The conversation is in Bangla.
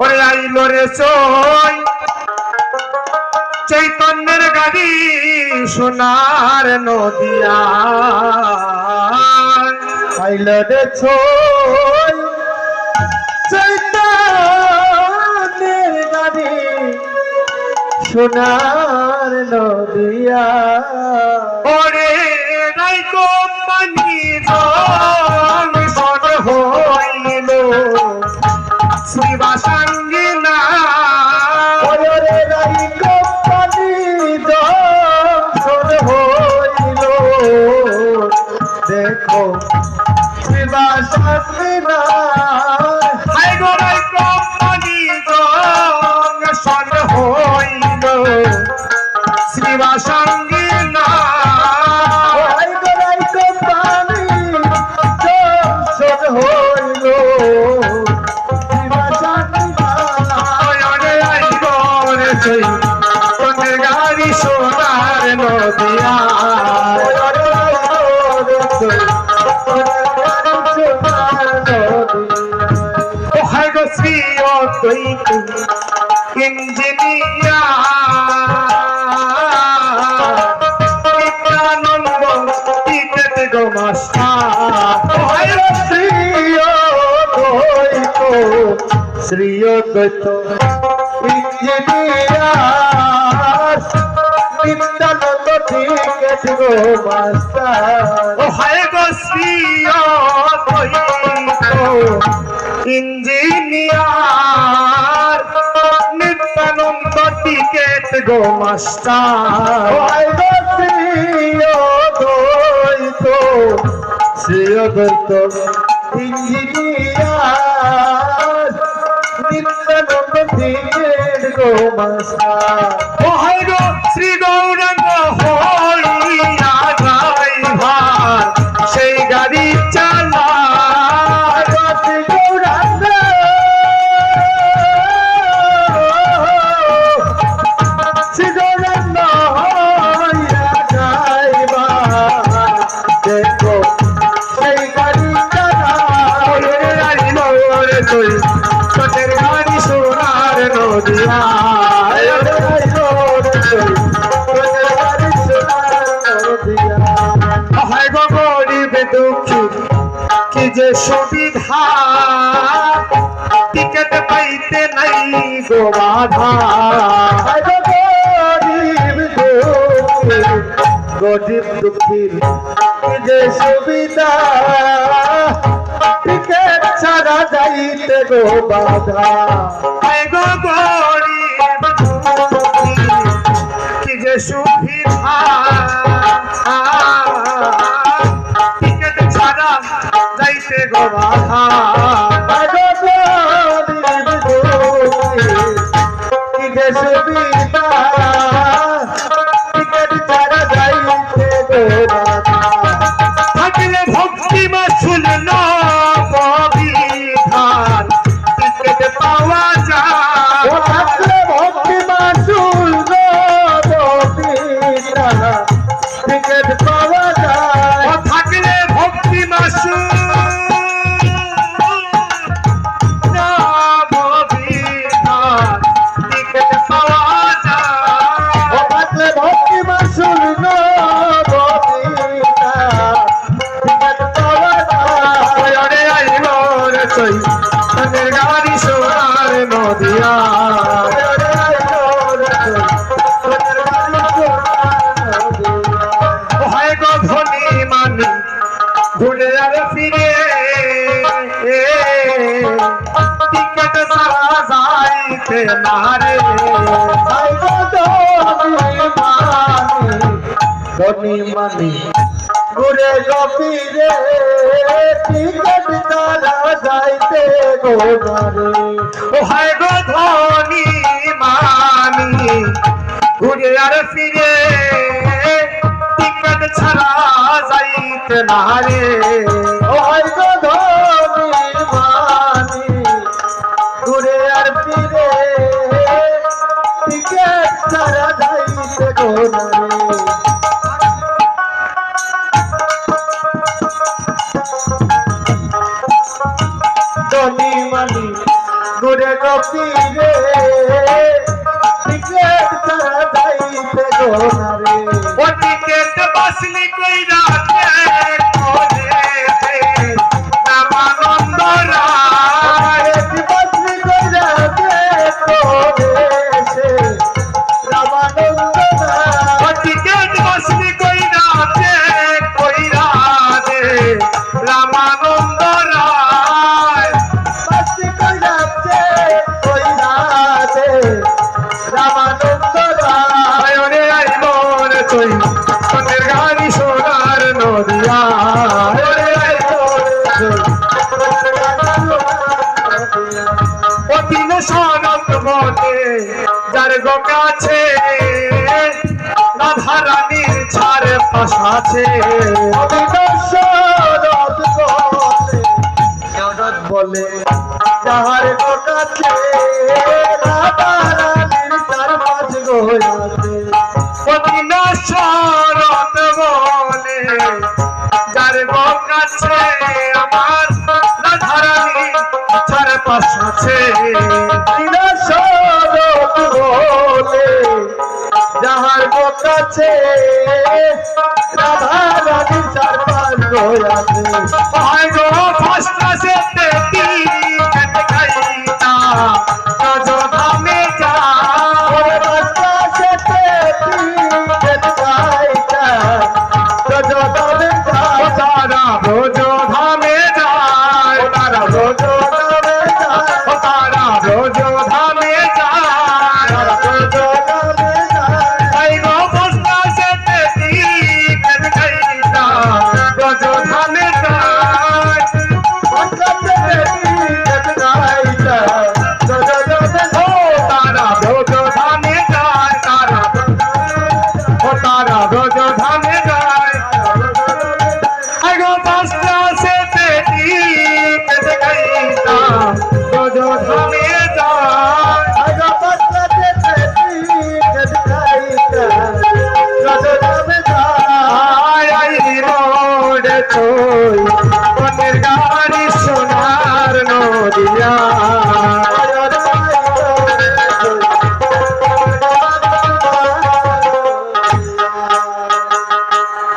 ওরে আইলো রে চই চৈতন্যের গাড়ি সোনার নদিয়া আইলো রে ছই চৈতন্যের গাড়ি সোনার নদিয়া ওরে রাই কোম্পানি সর হইল শিবা সঙ্গিনা ওরে রাই কোম্পানি সর হইল দেখো শিবা সঙ্গিনা হাই গো রাই কোম্পানি সর হইল শিবা সঙ্গিনা চৈতন্যের গাড়ি সোনার নদিয়া ও হাই গো শ্রী অদ্বৈত ইঞ্জিনিয়ার নিত্যানন্দ টিকেট গো মাস্টার ও হাই গো শ্রী অদ্বৈত ইঞ্জিনিয়ার নিত্যানন্দ টিকেট গো মাস্টার ও হায় গো শ্রী অদ্বৈত ইঞ্জিনিয়ার নিত্যানন্দ টিকেট গো মাস্টার শ্রী অদ্বৈত ইঞ্জিনিয়ার নিত্যানন্দ টিকেট গো মাস্টার ও হায় গো শ্রী গৌরাঙ্গ হইয়া ড্রাইভার সেই গাড়ি চালায় শ্রী গৌরাঙ্গ শ্রী গৌরাঙ্গ হইয়া ড্রাইভার দেখো সেই গাড়ি চালায় চোখের গাড়ি সোনার নদিয়া হায় গো গরিব দুঃখী কি যে সুবিধা টিকেট পাইতে নাই গো বাধা গরিব দুঃখীর যে সুবিধা টিকেট ছাড়া যাইতে গো বাধা হায় গো গরিব দুঃখী কি যে সুবিধা টিকেট ছাড়া যাইতে গো বাধা কি যে সুবিধা টিকেট ছাড়া যাইতে গো বাধা থাকলে ভক্তি মাসুল নবিধান টিকেট পাওয়া যায় ও থাকলে ভক্তি মাসুল টিকেট পাওয়া যায় ও থাকলে ভক্তি মাসুল নবিধান টিকেট পাওয়া যায় ও থাকলে ভক্তি মাসুল টিকেট পাওয়া যায় ওরে আইলো রে চৈতন্যের গাড়ি সোনার নদিয়া ও হায় গো ধনী মানি ঘুরে আর ফিরে টিকেট সারা যাইতে না রে ধনী মানি ঘুরে গভীরে টিকেট ছাড়া যাইতে গো নারে ও হায় গো ধনী মানি ঘুরে আর ফিরে টিকেট ছাড়া যাইতে না রে ও হাই গো ধনী মানি ঘুরে আর ফিরে টিকেট ছাড়া যাইতে গো নারে ধনী মানি ঘুরে গো তীরে টিকেট ছাড়া যাইতে গোনারে ও টিকেট বাসলি কইরা রামানন্দ রায় বসলি কইরা দে তোরে সে রামানন্দ ও টিকেট বাসলি কইরা দে রামানন্দ রায় বসলি কইরা দে রামানন্দ রায় ওরে আইল রে তুই সোনের গাড়ি সোনার নদিয়া ওরে আইল ও তিন সনক বনে যার গো কাছে রাধা রানীর ছাড় পাশাছে শরৎ বলে যাহার কাছে রাধা রানীর চার পাঁচ গোয়াছে ও তিন শরৎ বলে যার গো কাছে আমার রাধা রানী ছাড় পাশাছে শরৎ বলে যাহার কাছে রাধা রানীর চার পাঁচ গোয়াছে I go first class at the ticket খাইতা রাজো ধামে যা ওরে রাস্তা যেতে টিকেট চাইতা রজতাবে ও তারা রোজো ধামে যায় ও তারা রোজো রজতাবে ও তারা রোজো ধামে যায় রজতাবে I go first class at the ticket খাইতা রাজো ধামে যায় টিকেট চাইতা রজতাবে ও তারা রোজো ধামে যায় ও তারা রোজো ধামে যায় I go first class at the ticket খাইতা রাজো ধামে যায় আগা পাতলা যেতে টিকেট চাইতা রজতাবে I road to